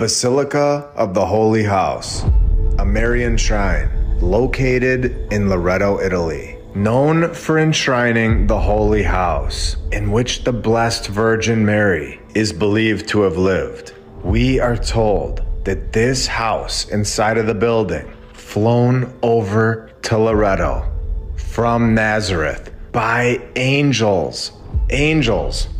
Basilica of the Holy House, a Marian shrine located in Loreto, Italy, known for enshrining the Holy House, in which the Blessed Virgin Mary is believed to have lived. We are told that this house inside of the building, flown over to Loreto from Nazareth by angels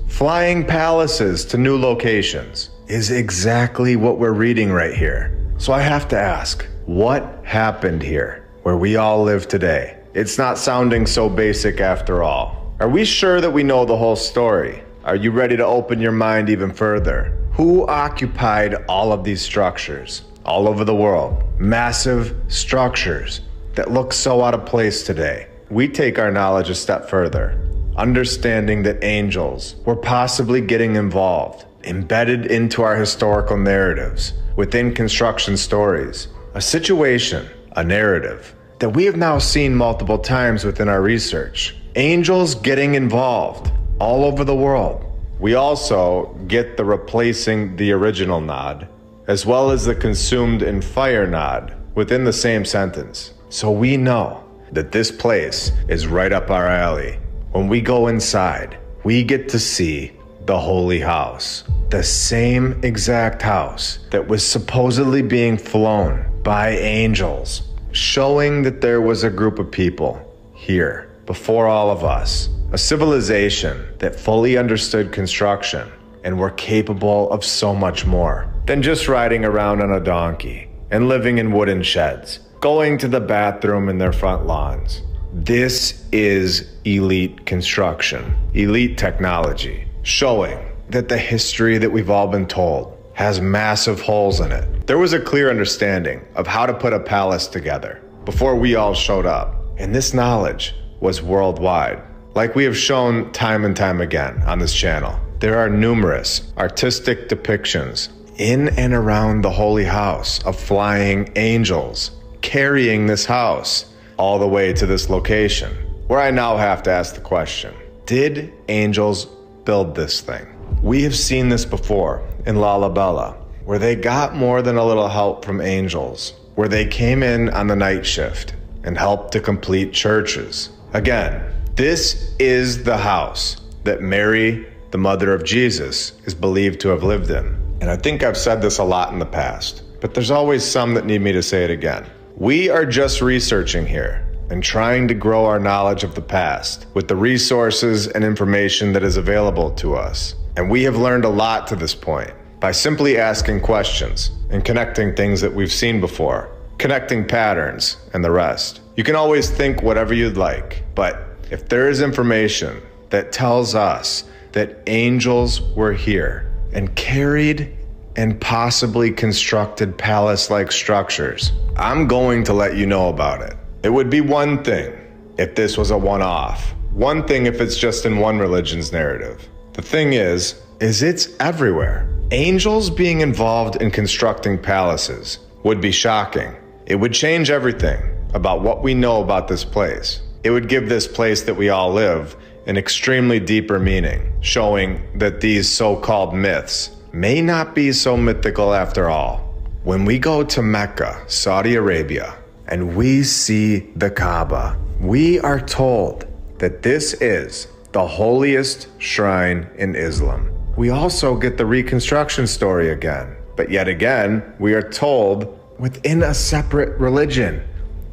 flying palaces to new locations, is exactly what we're reading right here. So I have to ask, what happened here where we all live today? It's not sounding so basic after all. Are we sure that we know the whole story? Are you ready to open your mind even further? Who occupied all of these structures all over the world? Massive structures that look so out of place today. We take our knowledge a step further, understanding that angels were possibly getting involved, embedded into our historical narratives, within construction stories, a situation, a narrative that we have now seen multiple times within our research. Angels getting involved all over the world. We also get the replacing the original nod, as well as the consumed in fire nod within the same sentence. So we know that this place is right up our alley. When we go inside, we get to see the Holy House, the same exact house that was supposedly being flown by angels, showing that there was a group of people here before all of us, a civilization that fully understood construction and were capable of so much more than just riding around on a donkey and living in wooden sheds, going to the bathroom in their front lawns. This is elite construction, elite technology, showing that the history that we've all been told has massive holes in it. There was a clear understanding of how to put a palace together before we all showed up, and this knowledge was worldwide. Like we have shown time and time again on this channel, there are numerous artistic depictions in and around the Holy House of flying angels carrying this house all the way to this location, where I now have to ask the question, did angels build this thing? We have seen this before in Lalibela, where they got more than a little help from angels, where they came in on the night shift and helped to complete churches. Again, this is the house that Mary, the mother of Jesus, is believed to have lived in. And I think I've said this a lot in the past, but there's always some that need me to say it again. We are just researching here and trying to grow our knowledge of the past with the resources and information that is available to us. And we have learned a lot to this point by simply asking questions and connecting things that we've seen before, connecting patterns and the rest. You can always think whatever you'd like, but if there is information that tells us that angels were here and carried and possibly constructed palace-like structures, I'm going to let you know about it. It would be one thing if this was a one-off. One thing if it's just in one religion's narrative. The thing is it's everywhere. Angels being involved in constructing palaces would be shocking. It would change everything about what we know about this place. It would give this place that we all live an extremely deeper meaning, showing that these so-called myths may not be so mythical after all. When we go to Mecca, Saudi Arabia, and we see the Kaaba, we are told that this is the holiest shrine in Islam. We also get the reconstruction story again, but yet again, we are told within a separate religion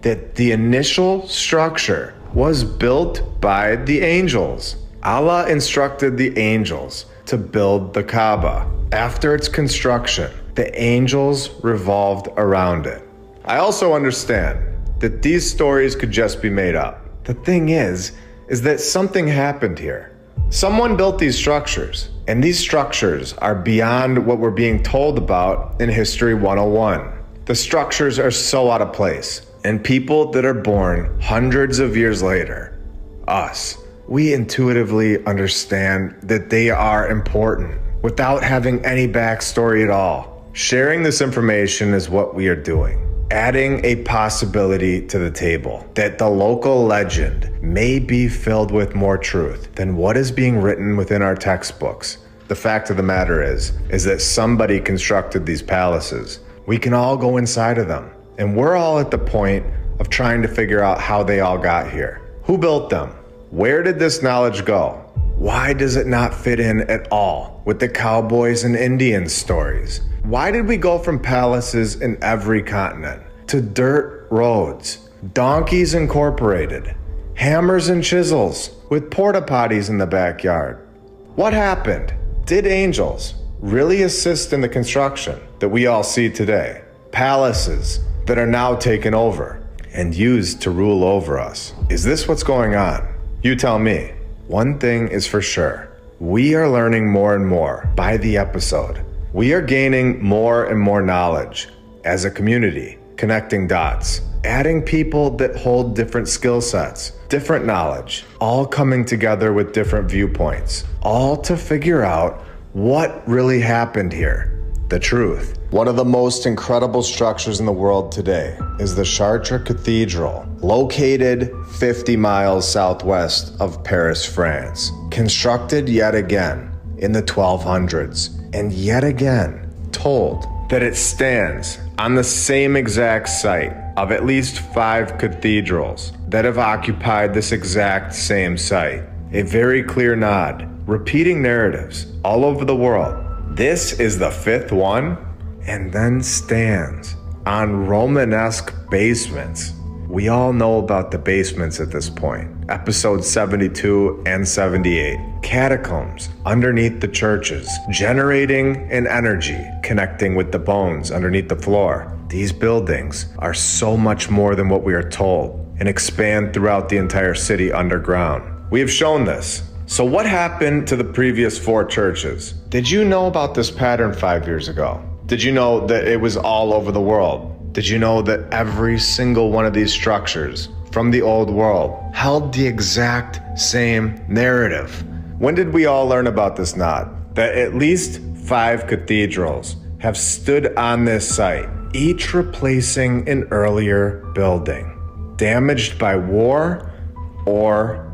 that the initial structure was built by the angels. Allah instructed the angels to build the Kaaba. After its construction, the angels revolved around it. I also understand that these stories could just be made up. The thing is that something happened here. Someone built these structures, and these structures are beyond what we're being told about in History 101. The structures are so out of place, and people that are born hundreds of years later, us, we intuitively understand that they are important without having any backstory at all. Sharing this information is what we are doing, adding a possibility to the table that the local legend may be filled with more truth than what is being written within our textbooks. The fact of the matter is that somebody constructed these palaces. We can all go inside of them. And we're all at the point of trying to figure out how they all got here. Who built them? Where did this knowledge go? Why does it not fit in at all with the cowboys and Indians stories? Why did we go from palaces in every continent to dirt roads, donkeys incorporated, hammers and chisels with porta potties in the backyard? What happened? Did angels really assist in the construction that we all see today? Palaces that are now taken over and used to rule over us. Is this what's going on? You tell me. One thing is for sure. We are learning more and more by the episode. We are gaining more and more knowledge as a community, connecting dots, adding people that hold different skill sets, different knowledge, all coming together with different viewpoints, all to figure out what really happened here, the truth. One of the most incredible structures in the world today is the Chartres Cathedral, located 50 miles southwest of Paris, France. Constructed yet again in the 1200s, and yet again told that it stands on the same exact site of at least 5 cathedrals that have occupied this exact same site. A very clear nod, repeating narratives all over the world. This is the 5th one, and then stands on Romanesque basements. We all know about the basements at this point. Episodes 72 and 78. Catacombs underneath the churches, generating an energy, connecting with the bones underneath the floor. These buildings are so much more than what we are told and expand throughout the entire city underground. We have shown this. So what happened to the previous 4 churches? Did you know about this pattern 5 years ago? Did you know that it was all over the world? Did you know that every single one of these structures from the old world held the exact same narrative? When did we all learn about this nod? That at least 5 cathedrals have stood on this site, each replacing an earlier building, damaged by war or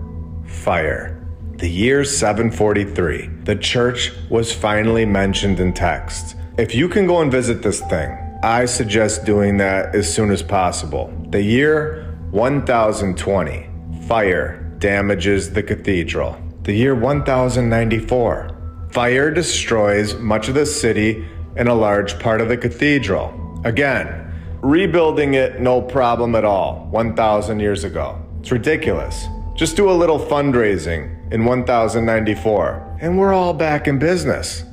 fire. The year 743, the church was finally mentioned in text. If you can go and visit this thing, I suggest doing that as soon as possible. The year 1020, fire damages the cathedral. The year 1094, fire destroys much of the city and a large part of the cathedral. Again, rebuilding it no problem at all 1,000 years ago. It's ridiculous. Just do a little fundraising in 1094 and we're all back in business.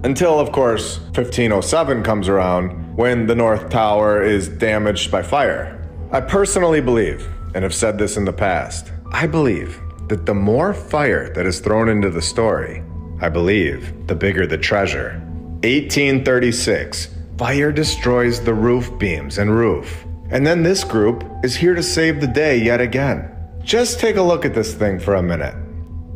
Until, of course, 1507 comes around when the North Tower is damaged by fire. I personally believe, and have said this in the past, I believe that the more fire that is thrown into the story, I believe, the bigger the treasure. 1836, fire destroys the roof beams and roof. And then this group is here to save the day yet again. Just take a look at this thing for a minute.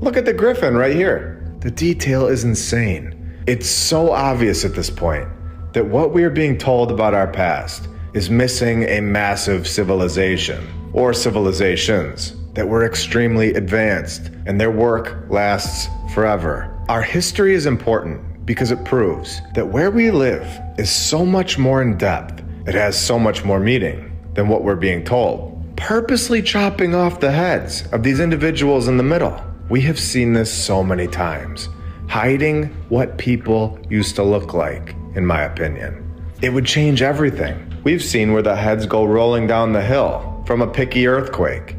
Look at the griffin right here. The detail is insane. It's so obvious at this point that what we are being told about our past is missing a massive civilization or civilizations that were extremely advanced and their work lasts forever. Our history is important because it proves that where we live is so much more in depth. It has so much more meaning than what we're being told. Purposely chopping off the heads of these individuals in the middle. We have seen this so many times. Hiding what people used to look like, in my opinion. It would change everything. We've seen where the heads go rolling down the hill from a picky earthquake.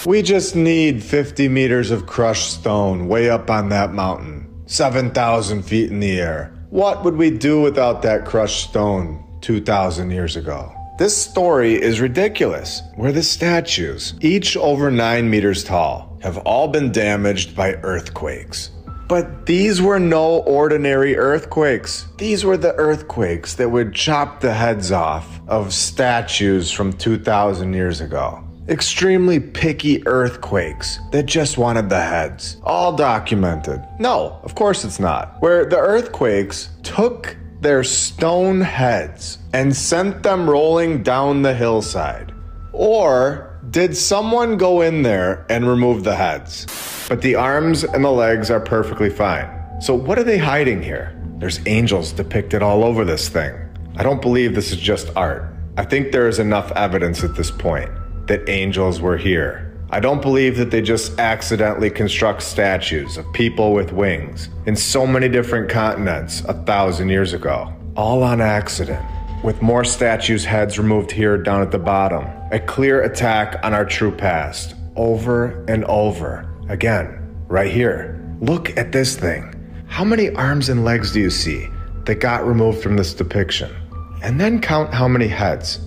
We just need 50 meters of crushed stone way up on that mountain, 7,000 feet in the air. What would we do without that crushed stone 2,000 years ago? This story is ridiculous, where the statues, each over 9 meters tall, have all been damaged by earthquakes. But these were no ordinary earthquakes. These were the earthquakes that would chop the heads off of statues from 2,000 years ago. Extremely picky earthquakes that just wanted the heads. All documented. No, of course it's not. Where the earthquakes took their stone heads and sent them rolling down the hillside. Or did someone go in there and remove the heads? But the arms and the legs are perfectly fine. So what are they hiding here? There's angels depicted all over this thing. I don't believe this is just art. I think there is enough evidence at this point that angels were here. I don't believe that they just accidentally construct statues of people with wings in so many different continents 1,000 years ago, all on accident, with more statues' heads removed here down at the bottom. A clear attack on our true past, over and over again, right here. Look at this thing. How many arms and legs do you see that got removed from this depiction? And then count how many heads.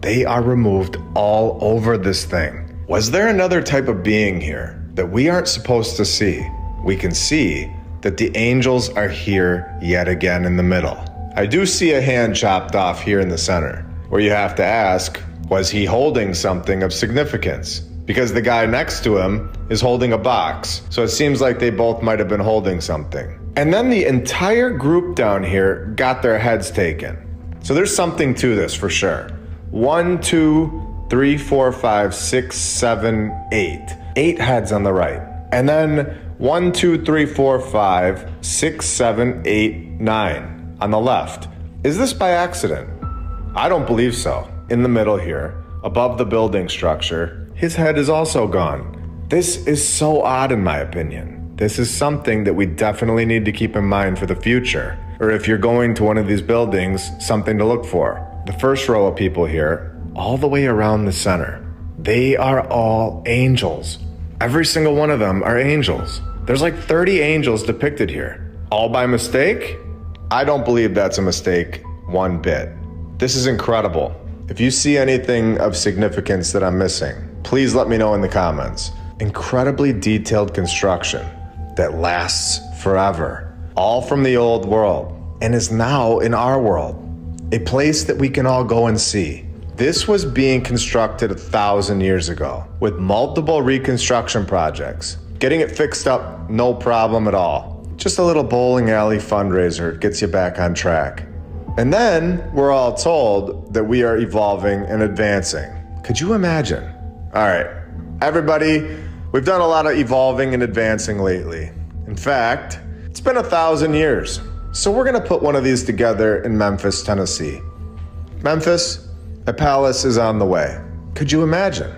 They are removed all over this thing. Was there another type of being here that we aren't supposed to see? We can see that the angels are here yet again in the middle. I do see a hand chopped off here in the center, where you have to ask, was he holding something of significance? Because the guy next to him is holding a box, so it seems like they both might have been holding something. And then the entire group down here got their heads taken. So there's something to this for sure. 1, 2, 3, 4, 5, 6, 7, 8. 8 heads on the right. And then 1, 2, 3, 4, 5, 6, 7, 8, 9 on the left. Is this by accident? I don't believe so. In the middle here, above the building structure, his head is also gone. This is so odd in my opinion. This is something that we definitely need to keep in mind for the future. Or if you're going to one of these buildings, something to look for. The first row of people here, all the way around the center, they are all angels. Every single one of them are angels. There's like 30 angels depicted here. All by mistake? I don't believe that's a mistake one bit. This is incredible. If you see anything of significance that I'm missing, please let me know in the comments. Incredibly detailed construction that lasts forever, all from the old world, and is now in our world, a place that we can all go and see. This was being constructed 1,000 years ago with multiple reconstruction projects. Getting it fixed up, no problem at all. Just a little bowling alley fundraiser gets you back on track. And then we're all told that we are evolving and advancing. Could you imagine? All right, everybody, we've done a lot of evolving and advancing lately. In fact, it's been 1,000 years. So we're gonna put one of these together in Memphis, Tennessee. Memphis, a palace is on the way. Could you imagine?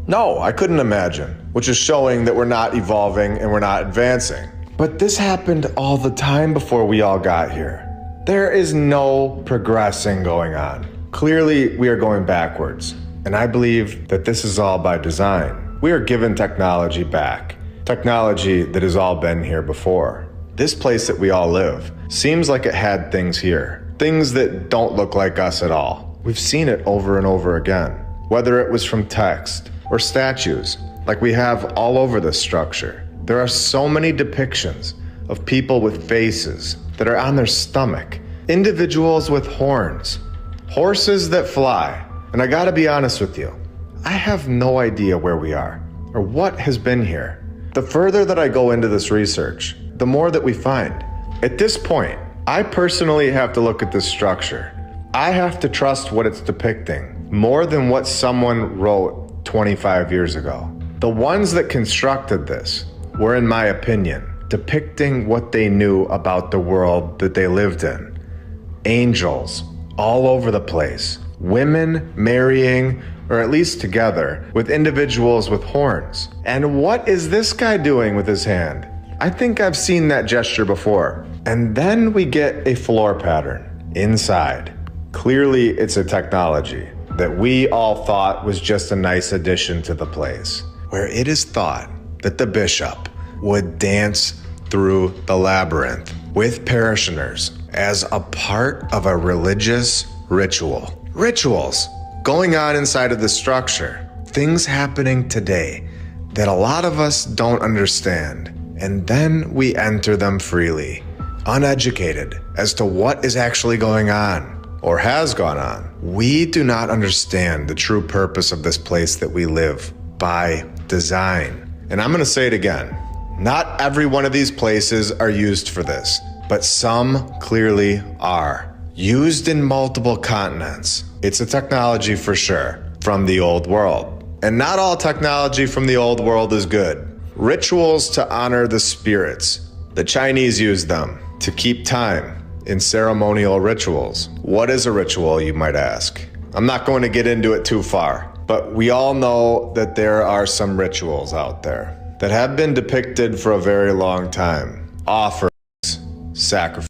No, I couldn't imagine, which is showing that we're not evolving and we're not advancing. But this happened all the time before we all got here. There is no progressing going on. Clearly, we are going backwards. And I believe that this is all by design. We are given technology back. Technology that has all been here before. This place that we all live seems like it had things here. Things that don't look like us at all. We've seen it over and over again. Whether it was from text or statues, like we have all over this structure. There are so many depictions of people with faces that are on their stomach, individuals with horns, horses that fly. And I gotta be honest with you, I have no idea where we are or what has been here. The further that I go into this research, the more that we find. At this point, I personally have to look at this structure. I have to trust what it's depicting more than what someone wrote 25 years ago. The ones that constructed this were, in my opinion, depicting what they knew about the world that they lived in. Angels all over the place. Women marrying, or at least together, with individuals with horns. And what is this guy doing with his hand? I think I've seen that gesture before. And then we get a floor pattern inside. Clearly, it's a technology that we all thought was just a nice addition to the place, where it is thought that the bishop would dance through the labyrinth with parishioners as a part of a religious ritual. Rituals going on inside of the structure. Things happening today that a lot of us don't understand. And then we enter them freely, uneducated as to what is actually going on or has gone on. We do not understand the true purpose of this place that we live by design. And I'm gonna say it again. Not every one of these places are used for this, but some clearly are. Used in multiple continents. It's a technology for sure, from the old world. And not all technology from the old world is good. Rituals to honor the spirits The Chinese used them to keep time in ceremonial rituals. What is a ritual, you might ask? I'm not going to get into it too far, but we all know that there are some rituals out there that have been depicted for a very long time. Offerings, sacrifice,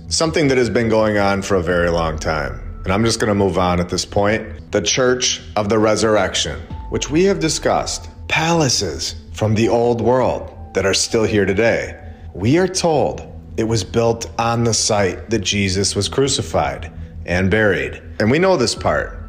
something that has been going on for a very long time. And I'm just going to move on at this point. The Church of the Resurrection, which we have discussed, palaces from the old world that are still here today. We are told it was built on the site that Jesus was crucified and buried. And we know this part.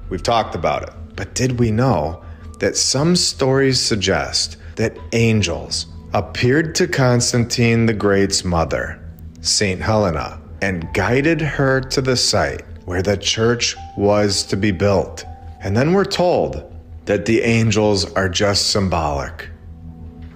We've talked about it. But did we know that some stories suggest that angels appeared to Constantine the Great's mother, St. Helena, and guided her to the site where the church was to be built? And then we're told that the angels are just symbolic.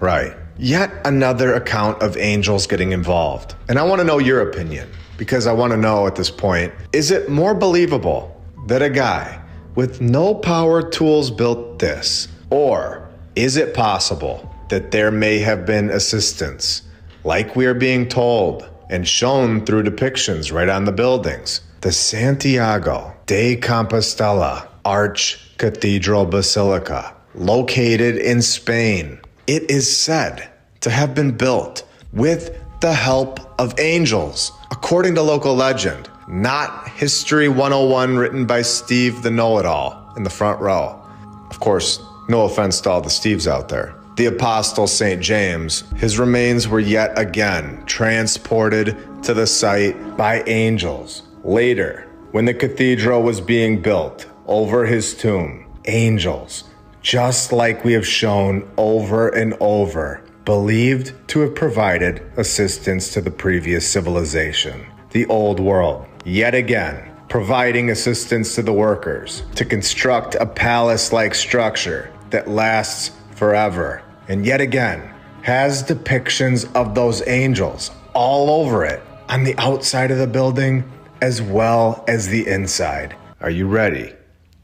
Right. Yet another account of angels getting involved. And I want to know your opinion, because I want to know at this point, is it more believable that a guy with no power tools built this? Or is it possible that there may have been assistance, like we are being told and shown through depictions right on the buildings? The Santiago de Compostela Arch Cathedral Basilica, located in Spain. It is said to have been built with the help of angels, according to local legend, not History 101 written by Steve the Know-It-All in the front row. Of course, no offense to all the Steves out there. The Apostle St. James, his remains were yet again transported to the site by angels. Later, when the cathedral was being built over his tomb, angels, just like we have shown over and over, believed to have provided assistance to the previous civilization, the old world. Yet again, providing assistance to the workers to construct a palace-like structure that lasts forever. And yet again, has depictions of those angels all over it, on the outside of the building as well as the inside. Are you ready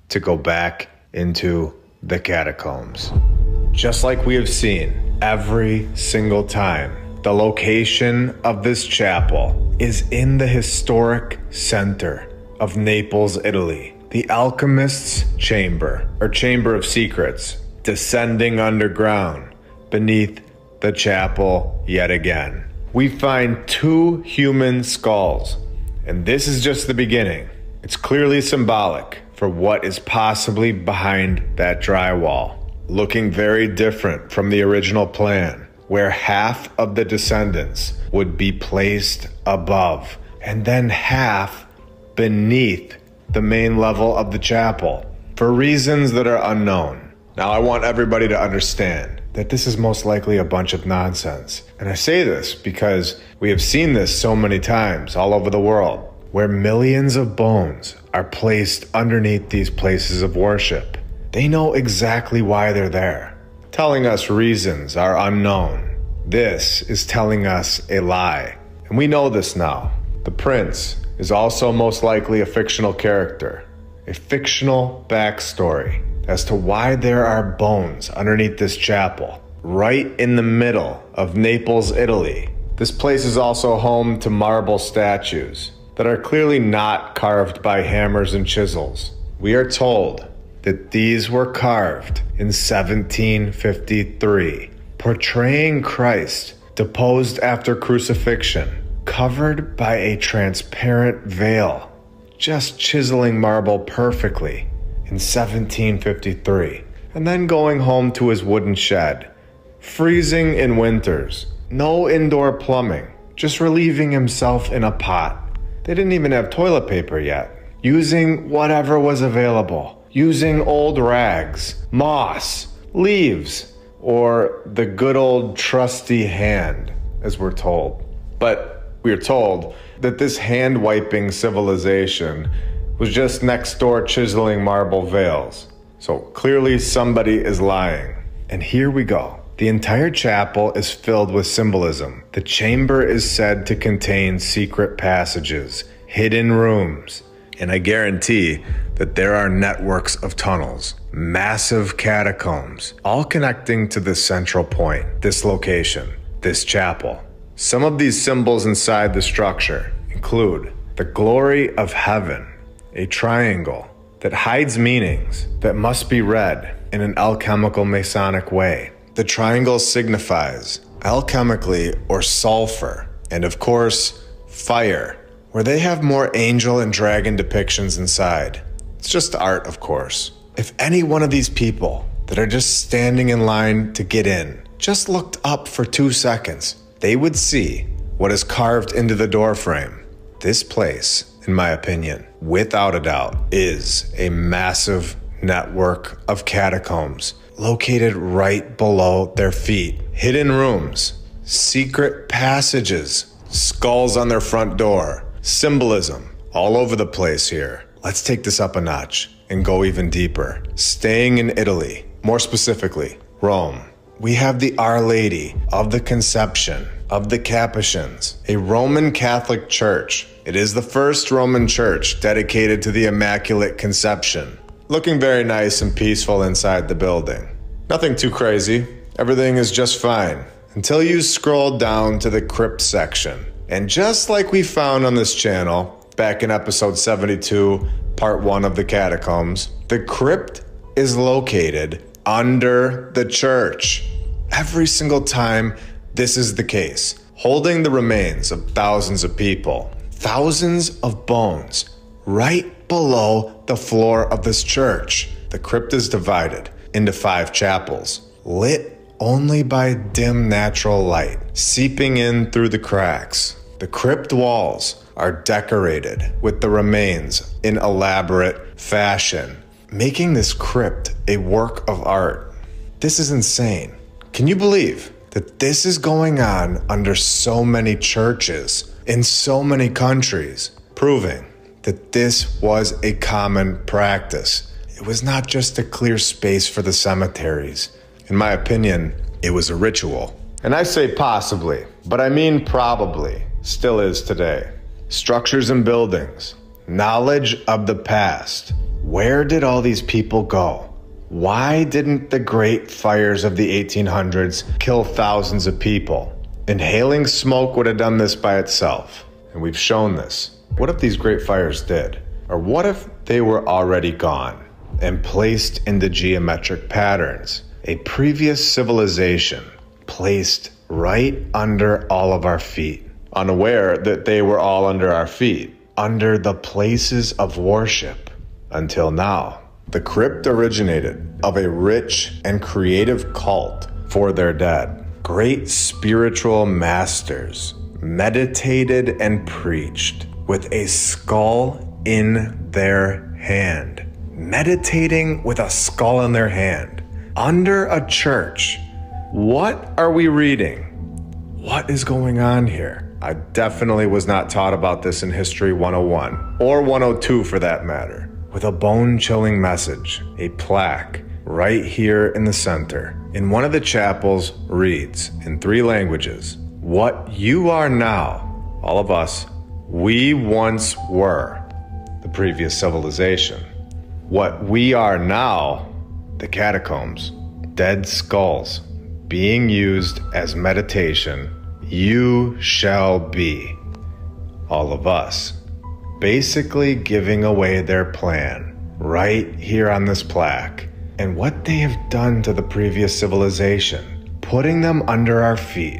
to go back into the catacombs? Just like we have seen every single time, the location of this chapel is in the historic center of Naples, Italy. The alchemist's chamber, or chamber of secrets, descending underground beneath the chapel yet again. We find 2 human skulls, and this is just the beginning. It's clearly symbolic for what is possibly behind that drywall, looking very different from the original plan, where half of the descendants would be placed above and then half beneath the main level of the chapel, for reasons that are unknown. Now, I want everybody to understand that this is most likely a bunch of nonsense. And I say this because we have seen this so many times all over the world, where millions of bones are placed underneath these places of worship. They know exactly why they're there. Telling us reasons are unknown. This is telling us a lie. And we know this now. The prince is also most likely a fictional character, a fictional backstory as to why there are bones underneath this chapel, right in the middle of Naples, Italy. This place is also home to marble statues that are clearly not carved by hammers and chisels. We are told that these were carved in 1753, portraying Christ deposed after crucifixion, covered by a transparent veil, just chiseling marble perfectly in 1753, and then going home to his wooden shed, freezing in winters, no indoor plumbing, just relieving himself in a pot. They didn't even have toilet paper yet, using whatever was available, using old rags, moss, leaves, or the good old trusty hand, as we're told. But we are told that this hand-wiping civilization was just next door chiseling marble veils. So clearly somebody is lying. And here we go. The entire chapel is filled with symbolism. The chamber is said to contain secret passages, hidden rooms, and I guarantee that there are networks of tunnels, massive catacombs, all connecting to this central point, this location, this chapel. Some of these symbols inside the structure include the glory of heaven, a triangle that hides meanings that must be read in an alchemical Masonic way. The triangle signifies alchemically or sulfur, and of course, fire, where they have more angel and dragon depictions inside. It's just art, of course. If any one of these people that are just standing in line to get in just looked up for 2 seconds, they would see what is carved into the doorframe. This place, in my opinion, without a doubt, is a massive network of catacombs located right below their feet. Hidden rooms, secret passages, skulls on their front door, symbolism all over the place here. Let's take this up a notch and go even deeper. Staying in Italy, more specifically, Rome, we have the Our Lady of the Conception of the Capuchins, a Roman Catholic church. It is the first Roman church dedicated to the Immaculate Conception. Looking very nice and peaceful inside the building. Nothing too crazy. Everything is just fine until you scroll down to the crypt section. And just like we found on this channel, back in episode 72, part 1 of the catacombs, the crypt is located under the church. Every single time this is the case, holding the remains of thousands of people, thousands of bones, right below the floor of this church. The crypt is divided into 5 chapels, lit only by dim natural light, seeping in through the cracks. The crypt walls are decorated with the remains in elaborate fashion, making this crypt a work of art. This is insane. Can you believe that this is going on under so many churches in so many countries, proving that this was a common practice? It was not just a clear space for the cemeteries. In my opinion, it was a ritual. And I say possibly, but I mean probably, still is today. Structures and buildings, knowledge of the past. Where did all these people go? Why didn't the great fires of the 1800s kill thousands of people? Inhaling smoke would have done this by itself, and we've shown this. What if these great fires did? Or what if they were already gone and placed into geometric patterns? A previous civilization placed right under all of our feet, unaware that they were all under our feet, under the places of worship, until now. The crypt originated of a rich and creative cult for their dead. Great spiritual masters meditated and preached with a skull in their hand. Meditating with a skull in their hand under a church. What are we reading? What is going on here? I definitely was not taught about this in History 101, or 102 for that matter. With a bone-chilling message, a plaque right here in the center. In one of the chapels reads in 3 languages, "What you are now, all of us, we once were, the previous civilization. What we are now, the catacombs, dead skulls, being used as meditation, you shall be, all of us." Basically giving away their plan right here on this plaque and what they have done to the previous civilization, putting them under our feet,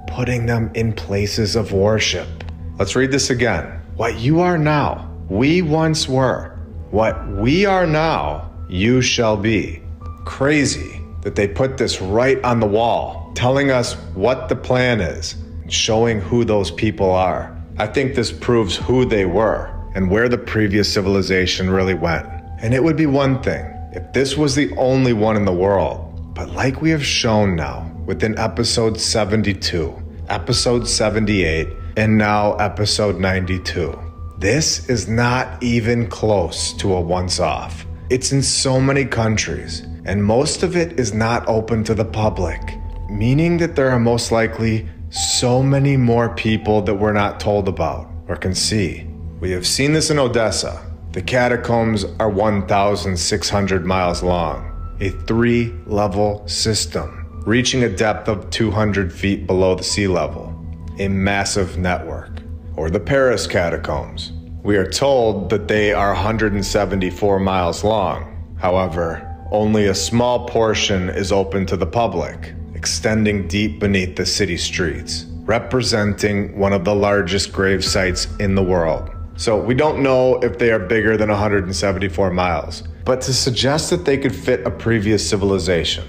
putting them in places of worship. Let's read this again. What you are now, we once were. What we are now, you shall be. Crazy that they put this right on the wall, telling us what the plan is, showing who those people are. I think this proves who they were and where the previous civilization really went. And it would be one thing if this was the only one in the world. But like we have shown now within episode 72, episode 78, and now episode 92, this is not even close to a once-off. It's in so many countries, and most of it is not open to the public, meaning that there are most likely so many more people that we're not told about or can see. We have seen this in Odessa. The catacombs are 1,600 miles long, a 3-level system, reaching a depth of 200 feet below the sea level. a massive network. Or the Paris catacombs. We are told that they are 174 miles long. However, only a small portion is open to the public, extending deep beneath the city streets, representing one of the largest grave sites in the world. So we don't know if they are bigger than 174 miles, but to suggest that they could fit a previous civilization,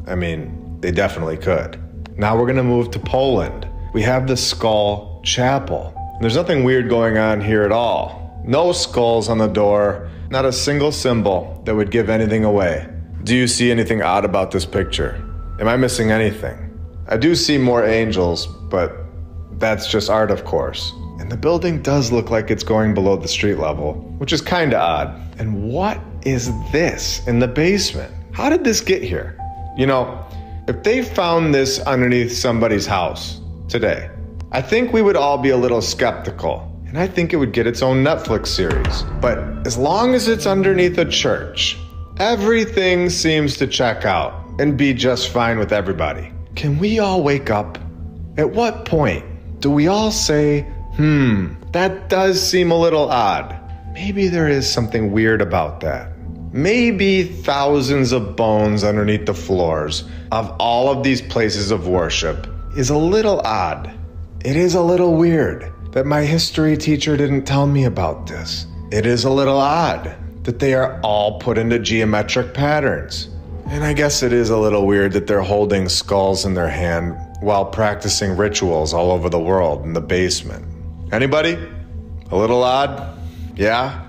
I mean, they definitely could. Now we're gonna move to Poland. We have the Skull Chapel. There's nothing weird going on here at all. No skulls on the door, not a single symbol that would give anything away. Do you see anything odd about this picture? Am I missing anything? I do see more angels, but that's just art, of course. And the building does look like it's going below the street level, which is kinda odd. And what is this in the basement? How did this get here? You know, if they found this underneath somebody's house today, I think we would all be a little skeptical. And I think it would get its own Netflix series. But as long as it's underneath a church, everything seems to check out and be just fine with everybody. Can we all wake up? At what point do we all say, that does seem a little odd. Maybe there is something weird about that. Maybe thousands of bones underneath the floors of all of these places of worship is a little odd. It is a little weird that my history teacher didn't tell me about this. It is a little odd that they are all put into geometric patterns. And I guess it is a little weird that they're holding skulls in their hand while practicing rituals all over the world in the basement. Anybody? A little odd? Yeah?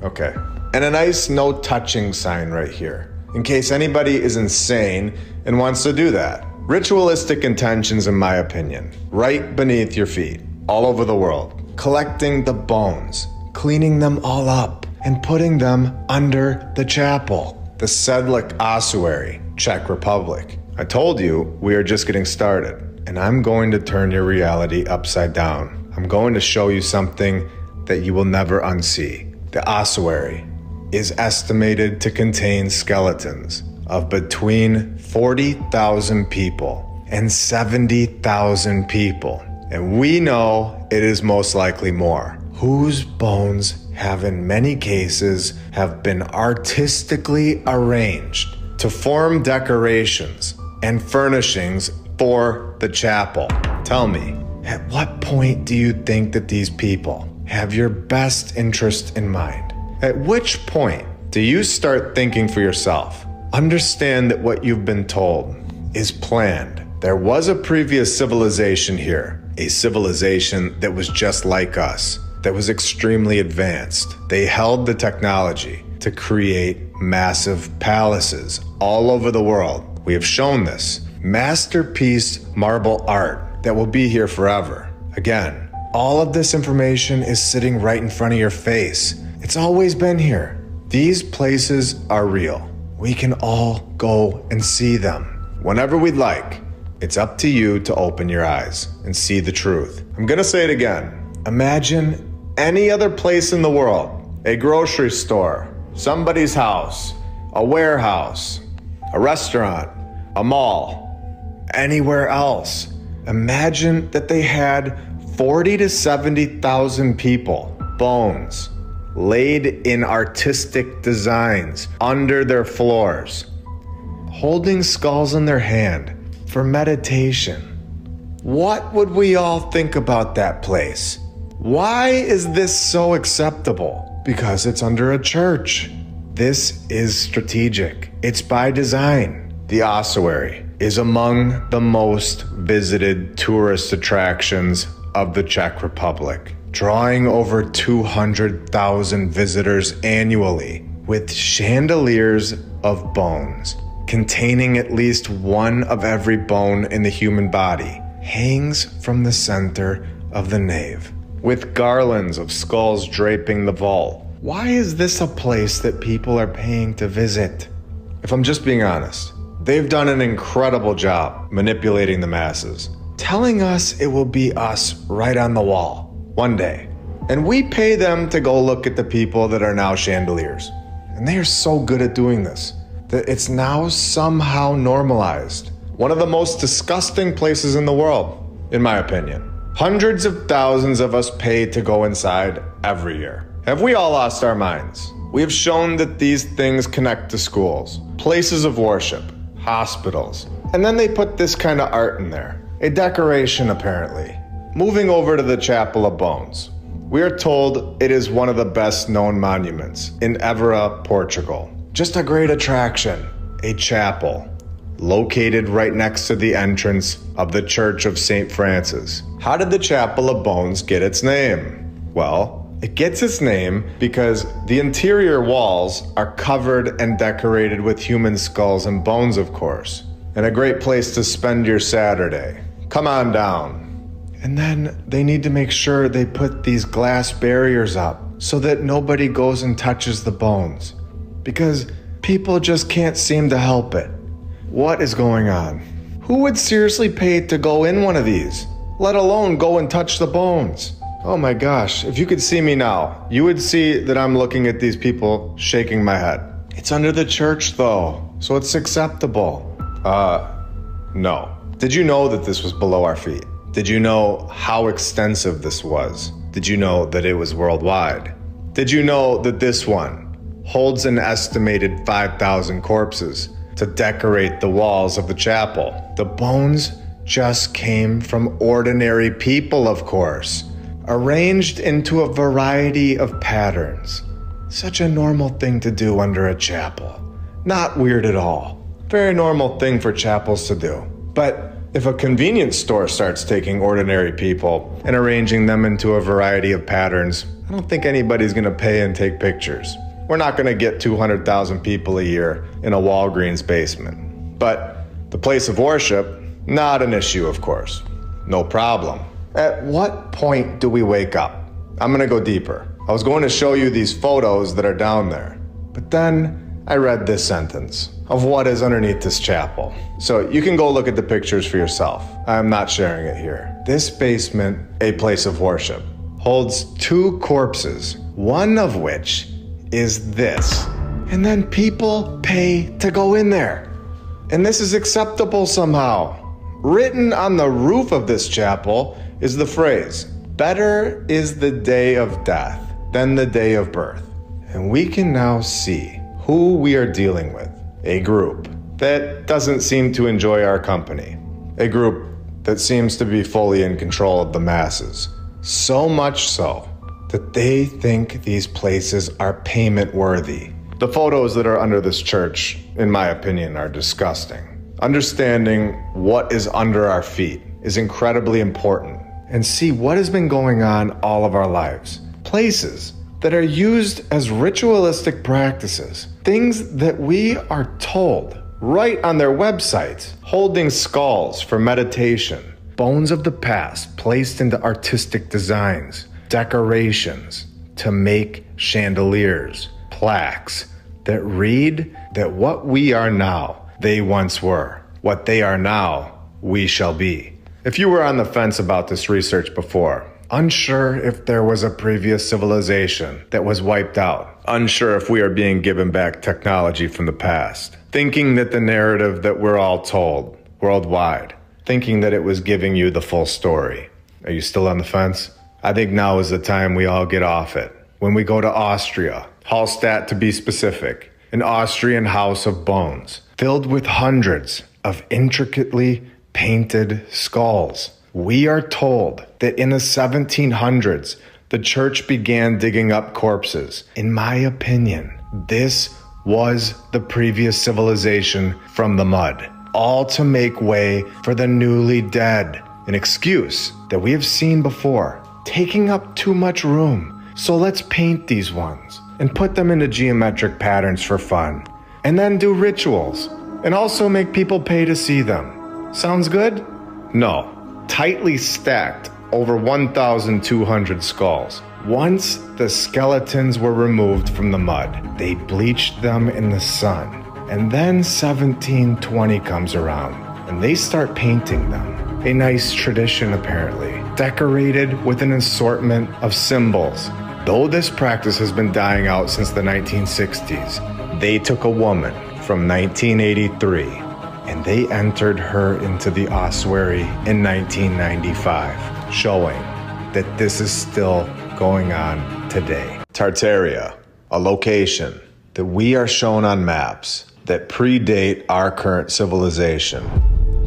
Okay. And a nice no touching sign right here, in case anybody is insane and wants to do that. Ritualistic intentions, in my opinion, right beneath your feet, all over the world. Collecting the bones, cleaning them all up, and putting them under the chapel. The Sedlec Ossuary, Czech Republic. I told you we are just getting started, and I'm going to turn your reality upside down. I'm going to show you something that you will never unsee. The ossuary is estimated to contain skeletons of between 40,000 people and 70,000 people. And we know it is most likely more, whose bones have in many cases have been artistically arranged to form decorations and furnishings for the chapel. Tell me, at what point do you think that these people have your best interest in mind? At which point do you start thinking for yourself? Understand that what you've been told is planned. There was a previous civilization here, a civilization that was just like us, that was extremely advanced. They held the technology to create massive palaces all over the world. We have shown this. Masterpiece marble art that will be here forever. Again, all of this information is sitting right in front of your face. It's always been here. These places are real. We can all go and see them whenever we'd like. It's up to you to open your eyes and see the truth. I'm gonna say it again. Imagine any other place in the world, a grocery store, somebody's house, a warehouse, a restaurant, a mall, anywhere else. Imagine that they had 40 to 70,000 people, bones, laid in artistic designs under their floors, holding skulls in their hand for meditation. What would we all think about that place? Why is this so acceptable? Because it's under a church. This is strategic. It's by design. The ossuary is among the most visited tourist attractions of the Czech Republic, drawing over 200,000 visitors annually, with chandeliers of bones containing at least one of every bone in the human body hangs from the center of the nave, with garlands of skulls draping the vault. Why is this a place that people are paying to visit? If I'm just being honest, they've done an incredible job manipulating the masses, telling us it will be us right on the wall one day. And we pay them to go look at the people that are now chandeliers. And they are so good at doing this that it's now somehow normalized. One of the most disgusting places in the world. in my opinion. Hundreds of thousands of us pay to go inside every year. Have we all lost our minds? We have shown that these things connect to schools, places of worship, hospitals, and then they put this kind of art in there. A decoration, apparently. Moving over to the Chapel of Bones. We are told it is one of the best known monuments in Évora, Portugal. Just a great attraction. A chapel located right next to the entrance of the Church of St. Francis. How did the Chapel of Bones get its name? Well, it gets its name because the interior walls are covered and decorated with human skulls and bones, of course, and a great place to spend your Saturday. Come on down. And then they need to make sure they put these glass barriers up so that nobody goes and touches the bones, because people just can't seem to help it. What is going on? Who would seriously pay to go in one of these, let alone go and touch the bones? Oh my gosh, if you could see me now, you would see that I'm looking at these people shaking my head. It's under the church though, so it's acceptable. No. Did you know that this was below our feet? Did you know how extensive this was? Did you know that it was worldwide? Did you know that this one holds an estimated 5,000 corpses to decorate the walls of the chapel? The bones just came from ordinary people, of course, arranged into a variety of patterns. Such a normal thing to do under a chapel. Not weird at all. Very normal thing for chapels to do. But if a convenience store starts taking ordinary people and arranging them into a variety of patterns, I don't think anybody's gonna pay and take pictures. We're not gonna get 200,000 people a year in a Walgreens basement. But the place of worship, not an issue, of course. No problem. At what point do we wake up? I'm gonna go deeper. I was going to show you these photos that are down there, but then I read this sentence of what is underneath this chapel. So you can go look at the pictures for yourself. I'm not sharing it here. This basement, a place of worship, holds 2 corpses, one of which is this. And then people pay to go in there. And this is acceptable somehow. Written on the roof of this chapel is the phrase, "Better is the day of death than the day of birth." And we can now see who we are dealing with. A group that doesn't seem to enjoy our company. A group that seems to be fully in control of the masses. So much so that they think these places are payment worthy. The photos that are under this church, in my opinion, are disgusting. Understanding what is under our feet is incredibly important, and see what has been going on all of our lives. Places that are used as ritualistic practices. Things that we are told right on their websites, holding skulls for meditation. Bones of the past placed into artistic designs, decorations to make chandeliers, plaques that read that what we are now, they once were. What they are now, we shall be. If you were on the fence about this research before, unsure if there was a previous civilization that was wiped out, unsure if we are being given back technology from the past, thinking that the narrative that we're all told worldwide, thinking that it was giving you the full story. Are you still on the fence? I think now is the time we all get off it. When we go to Austria, Hallstatt to be specific, an Austrian house of bones, filled with hundreds of intricately painted skulls. We are told that in the 1700s, the church began digging up corpses. In my opinion, this was the previous civilization from the mud, all to make way for the newly dead. An excuse that we have seen before, taking up too much room. So let's paint these ones and put them into geometric patterns for fun, and then do rituals, and also make people pay to see them. Sounds good? No. Tightly stacked over 1,200 skulls. Once the skeletons were removed from the mud, they bleached them in the sun. And then 1720 comes around, and they start painting them. A nice tradition, apparently, decorated with an assortment of symbols. Though this practice has been dying out since the 1960s, they took a woman from 1983 and they entered her into the ossuary in 1995, showing that this is still going on today. Tartaria, a location that we are shown on maps that predate our current civilization.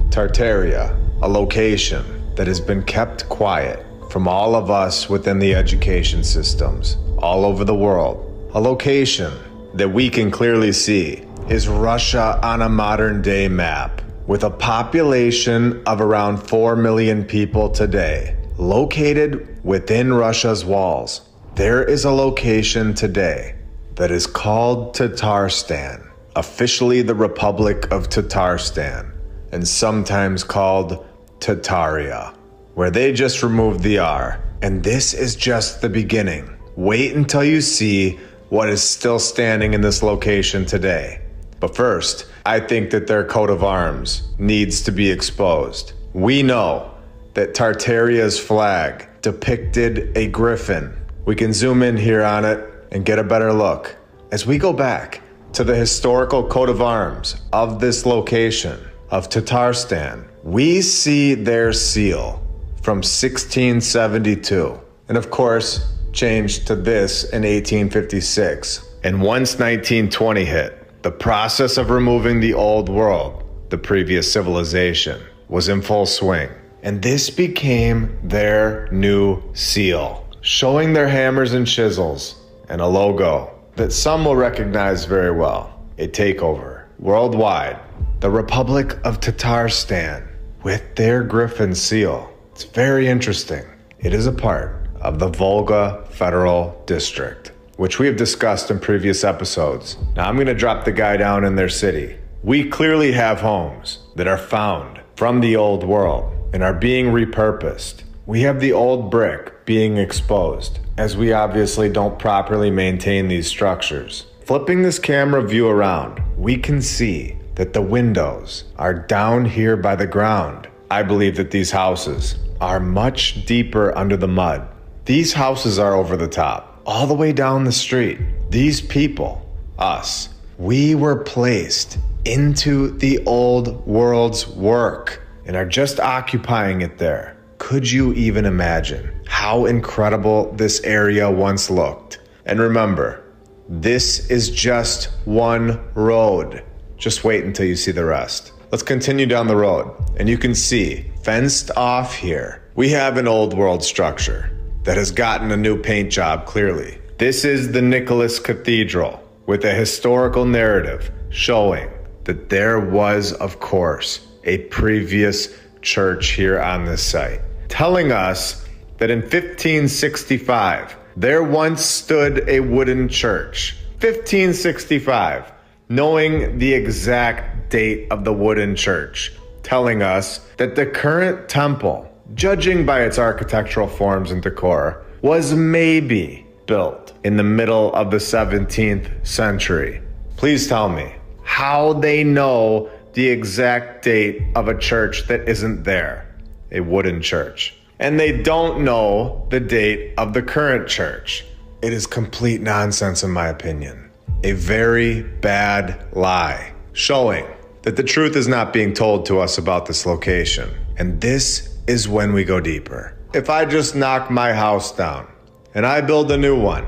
Tartaria, a location that has been kept quiet from all of us within the education systems all over the world. A location that we can clearly see is Russia on a modern day map, with a population of around 4 million people today. Located within Russia's walls, there is a location today that is called Tatarstan, officially the Republic of Tatarstan, and sometimes called Tataria, where they just removed the R. And this is just the beginning. Wait until you see what is still standing in this location today. But first, I think that their coat of arms needs to be exposed. We know that Tartaria's flag depicted a griffin. We can zoom in here on it and get a better look. As we go back to the historical coat of arms of this location, of Tatarstan, we see their seal from 1672, and of course, changed to this in 1856. And once 1920 hit, the process of removing the old world, the previous civilization, was in full swing. And this became their new seal, showing their hammers and chisels and a logo that some will recognize very well. A takeover worldwide. The Republic of Tatarstan with their griffin seal. It's very interesting. It is a part of the Volga Federal District, which we have discussed in previous episodes. Now I'm going to drop the guy down in their city. We clearly have homes that are found from the old world and are being repurposed. We have the old brick being exposed, as we obviously don't properly maintain these structures. Flipping this camera view around, we can see that the windows are down here by the ground. I believe that these houses are much deeper under the mud. These houses are over the top, all the way down the street. These people, us, we were placed into the old world's work and are just occupying it there. Could you even imagine how incredible this area once looked? And remember, this is just one road. Just wait until you see the rest. Let's continue down the road, and you can see, fenced off here, we have an old world structure that has gotten a new paint job clearly. This is the Nicholas Cathedral, with a historical narrative showing that there was, of course, a previous church here on this site, telling us that in 1565, there once stood a wooden church. 1565, knowing the exact date of the wooden church, telling us that the current temple, judging by its architectural forms and decor, was maybe built in the middle of the 17th century. Please tell me how they know the exact date of a church that isn't there, a wooden church. And they don't know the date of the current church. It is complete nonsense in my opinion. A very bad lie, showing that the truth is not being told to us about this location. And this is when we go deeper. If I just knock my house down and I build a new one,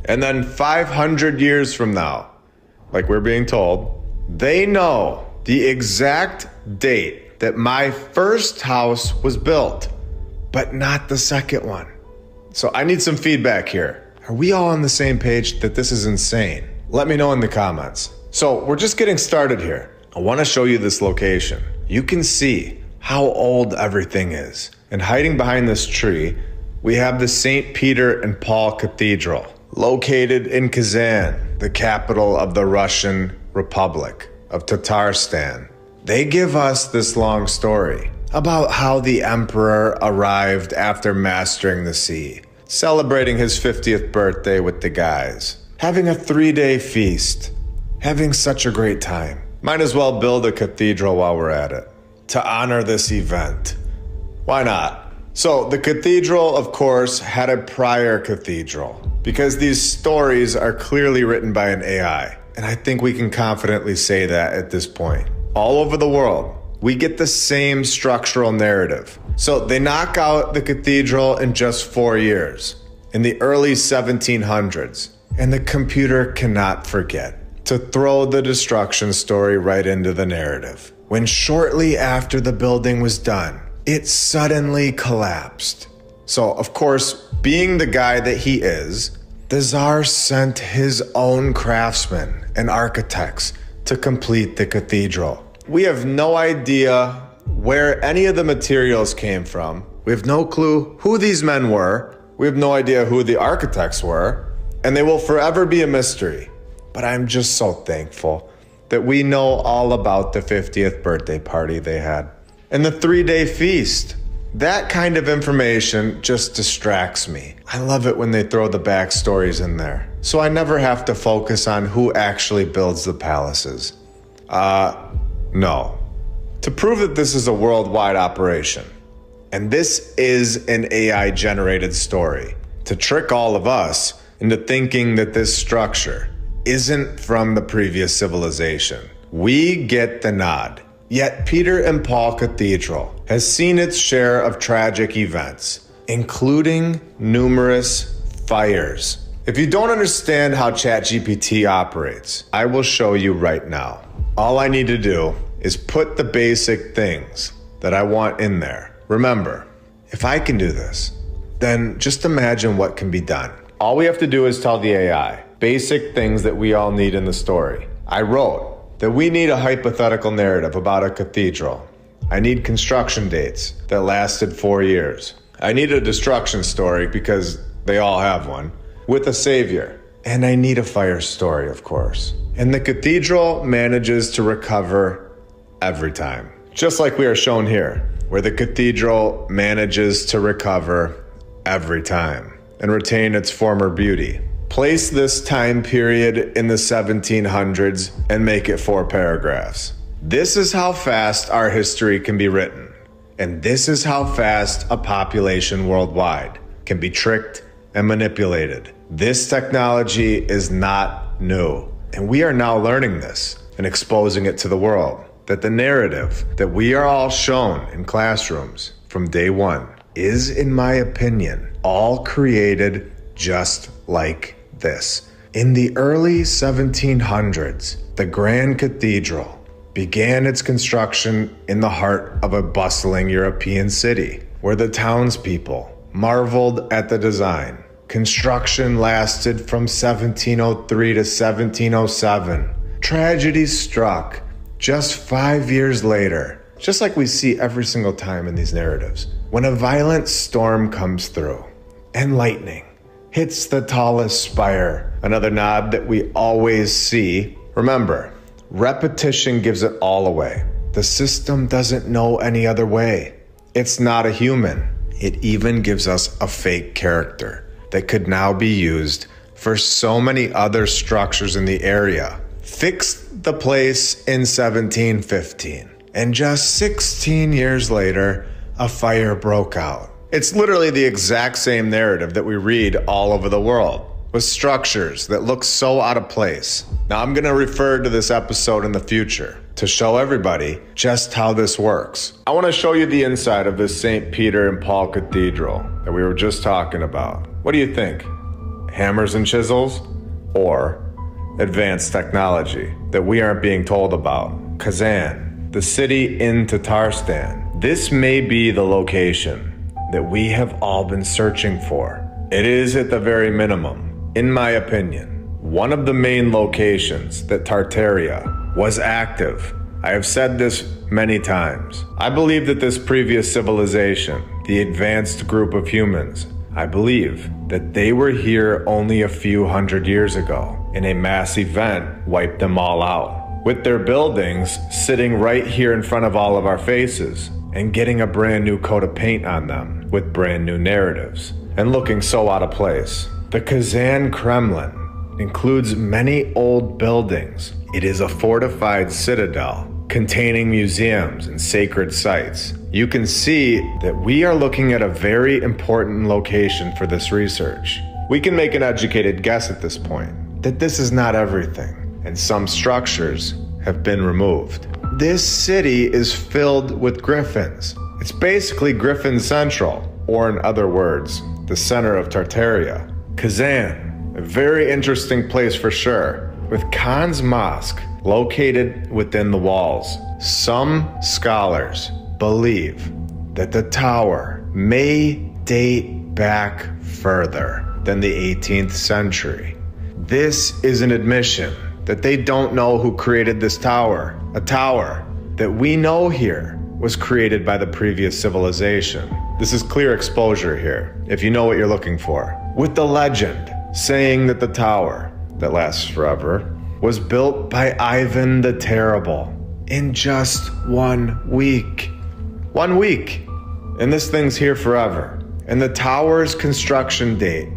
and then 500 years from now, like we're being told, they know the exact date that my first house was built, but not the second one. So I need some feedback here. Are we all on the same page that this is insane? Let me know in the comments. So we're just getting started here. I want to show you this location. You can see how old everything is. And hiding behind this tree, we have the St. Peter and Paul Cathedral, located in Kazan, the capital of the Russian Republic of Tatarstan. They give us this long story about how the emperor arrived after mastering the sea, celebrating his 50th birthday with the guys, having a 3-day feast, having such a great time. Might as well build a cathedral while we're at it, to honor this event. Why not? So the cathedral, of course, had a prior cathedral, because these stories are clearly written by an AI, and I think we can confidently say that at this point. all over the world, we get the same structural narrative. So they knock out the cathedral in just 4 years, in the early 1700s, and the computer cannot forget to throw the destruction story right into the narrative. When shortly after the building was done, it suddenly collapsed. So, of course, being the guy that he is, the Tsar sent his own craftsmen and architects to complete the cathedral. We have no idea where any of the materials came from. We have no clue who these men were. We have no idea who the architects were, and they will forever be a mystery. But I'm just so thankful that we know all about the 50th birthday party they had and the 3-day feast. That kind of information just distracts me. I love it when they throw the backstories in there, so I never have to focus on who actually builds the palaces. No. To prove that this is a worldwide operation, and this is an AI-generated story, to trick all of us into thinking that this structure isn't from the previous civilization, we get the nod. Yet Peter and Paul Cathedral has seen its share of tragic events, including numerous fires. If you don't understand how ChatGPT operates, I will show you right now. All I need to do is put the basic things that I want in there. Remember, if I can do this, then just imagine what can be done. All we have to do is tell the AI basic things that we all need in the story. I wrote that we need a hypothetical narrative about a cathedral. I need construction dates that lasted 4 years. I need a destruction story because they all have one, with a savior. And I need a fire story, of course. And the cathedral manages to recover every time. Just like we are shown here, where the cathedral manages to recover every time and retain its former beauty. Place this time period in the 1700s and make it 4 paragraphs. This is how fast our history can be written. And this is how fast a population worldwide can be tricked and manipulated. This technology is not new. And we are now learning this and exposing it to the world. That the narrative that we are all shown in classrooms from day one is, in my opinion, all created just like this. In the early 1700s, the Grand Cathedral began its construction in the heart of a bustling European city, where the townspeople marveled at the design. Construction lasted from 1703 to 1707. Tragedy struck just 5 years later, just like we see every single time in these narratives, when a violent storm comes through and lightning hits the tallest spire. Another nod that we always see. Remember, repetition gives it all away. The system doesn't know any other way. It's not a human. It even gives us a fake character that could now be used for so many other structures in the area. Fixed the place in 1715, and just 16 years later, a fire broke out. It's literally the exact same narrative that we read all over the world, with structures that look so out of place. Now, I'm going to refer to this episode in the future to show everybody just how this works. I want to show you the inside of this St. Peter and Paul Cathedral that we were just talking about. What do you think? Hammers and chisels? Or advanced technology that we aren't being told about? Kazan, the city in Tatarstan. This may be the location that we have all been searching for. It is, at the very minimum, in my opinion, one of the main locations that Tartaria was active. I have said this many times. I believe that this previous civilization, the advanced group of humans, I believe that they were here only a few hundred years ago, and a mass event wiped them all out, with their buildings sitting right here in front of all of our faces and getting a brand new coat of paint on them with brand new narratives and looking so out of place. The Kazan Kremlin includes many old buildings. It is a fortified citadel containing museums and sacred sites. You can see that we are looking at a very important location for this research. We can make an educated guess at this point that this is not everything, and some structures have been removed. This city is filled with griffins. It's basically Griffin Central, or in other words, the center of Tartaria. Kazan, a very interesting place for sure, with Khan's Mosque located within the walls. Some scholars believe that the tower may date back further than the 18th century. This is an admission that they don't know who created this tower. A tower that we know here was created by the previous civilization. This is clear exposure here, if you know what you're looking for. With the legend saying that the tower, that lasts forever, was built by Ivan the Terrible in just 1 week. 1 week. And this thing's here forever. And the tower's construction date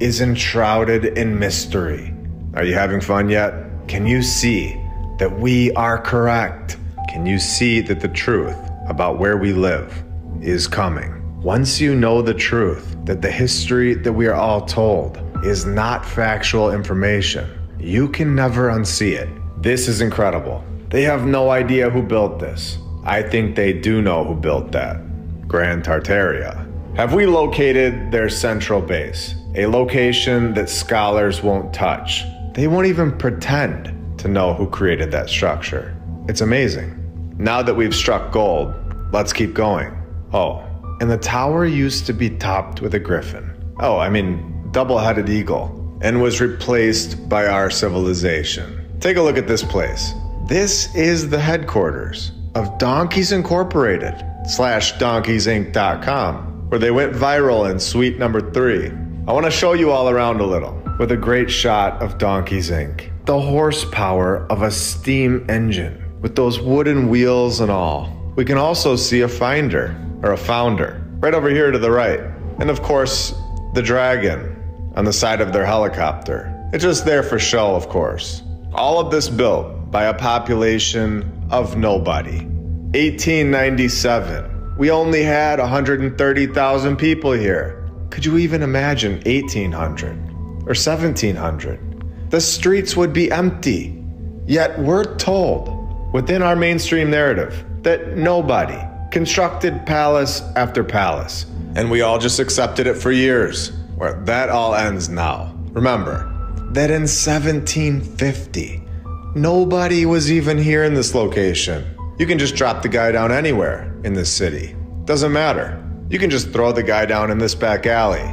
is enshrouded in mystery. Are you having fun yet? Can you see that we are correct? Can you see that the truth about where we live is coming? Once you know the truth, that the history that we are all told is not factual information, you can never unsee it. This is incredible. They have no idea who built this. I think they do know who built that. Grand Tartaria. Have we located their central base? A location that scholars won't touch. They won't even pretend to know who created that structure. It's amazing. Now that we've struck gold, let's keep going. Oh, and the tower used to be topped with a griffin. Oh, I mean, double-headed eagle, and was replaced by our civilization. Take a look at this place. This is the headquarters of Donkeys Incorporated /DonkeysInc.com, where they went viral in suite number 3. I want to show you all around a little with a great shot of Donkeys Inc. The horsepower of a steam engine with those wooden wheels and all. We can also see a finder, or a founder, right over here to the right. And of course, the dragon on the side of their helicopter. It's just there for show, of course. All of this built by a population of nobody. 1897, we only had 130,000 people here. Could you even imagine 1800 or 1700? The streets would be empty. Yet we're told within our mainstream narrative that nobody constructed palace after palace, and we all just accepted it for years. Where that all ends now. Remember that in 1750, nobody was even here in this location. You can just drop the guy down anywhere in this city. Doesn't matter. You can just throw the guy down in this back alley.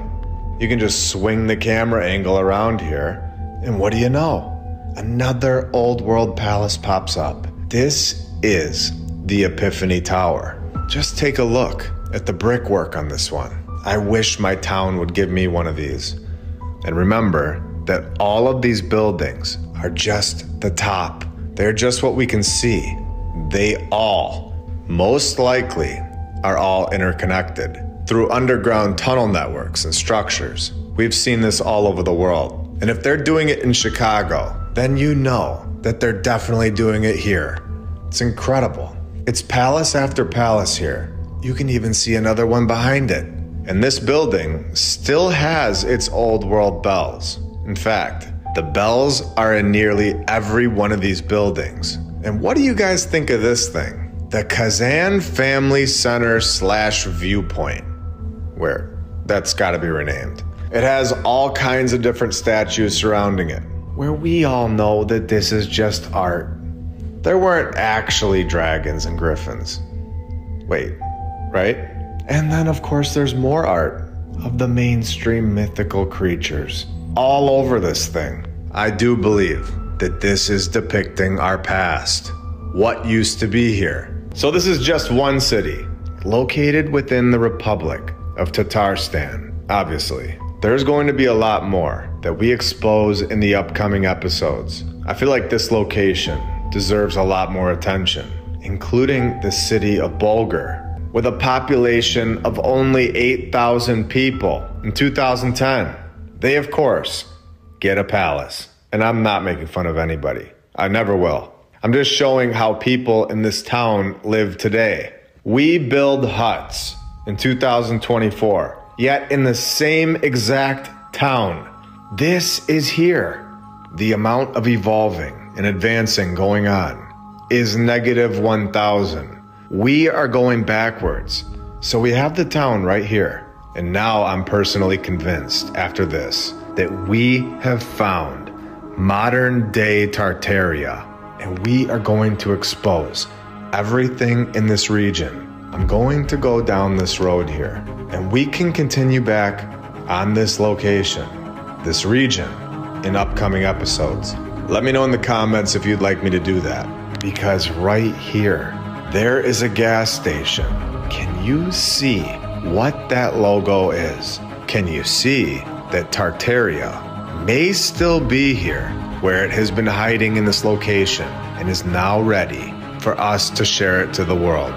You can just swing the camera angle around here, and what do you know? Another old world palace pops up. This is the Epiphany Tower. Just take a look at the brickwork on this one. I wish my town would give me one of these. And remember that all of these buildings are just the top. They're just what we can see. They all, most likely, are all interconnected through underground tunnel networks and structures. We've seen this all over the world. And if they're doing it in Chicago, then you know that they're definitely doing it here. It's incredible. It's palace after palace here. You can even see another one behind it. And this building still has its old world bells. In fact, the bells are in nearly every one of these buildings. And what do you guys think of this thing? The Kazan Family Center /Viewpoint, where that's gotta be renamed. It has all kinds of different statues surrounding it, where we all know that this is just art. There weren't actually dragons and griffins. Wait, right? And then of course there's more art of the mainstream mythical creatures all over this thing. I do believe that this is depicting our past, what used to be here. So this is just one city, located within the Republic of Tatarstan, obviously. There's going to be a lot more that we expose in the upcoming episodes. I feel like this location deserves a lot more attention, including the city of Bulgar, with a population of only 8,000 people in 2010. They, of course, get a palace. And I'm not making fun of anybody. I never will. I'm just showing how people in this town live today. We build huts in 2024, yet in the same exact town. This is here. The amount of evolving and advancing going on is negative 1,000. We are going backwards. So we have the town right here. And now I'm personally convinced after this that we have found modern day Tartaria. And we are going to expose everything in this region. I'm going to go down this road here, and we can continue back on this location, this region, in upcoming episodes. Let me know in the comments if you'd like me to do that. Because right here, there is a gas station. Can you see what that logo is? Can you see that Tartaria may still be here, where it has been hiding in this location and is now ready for us to share it to the world?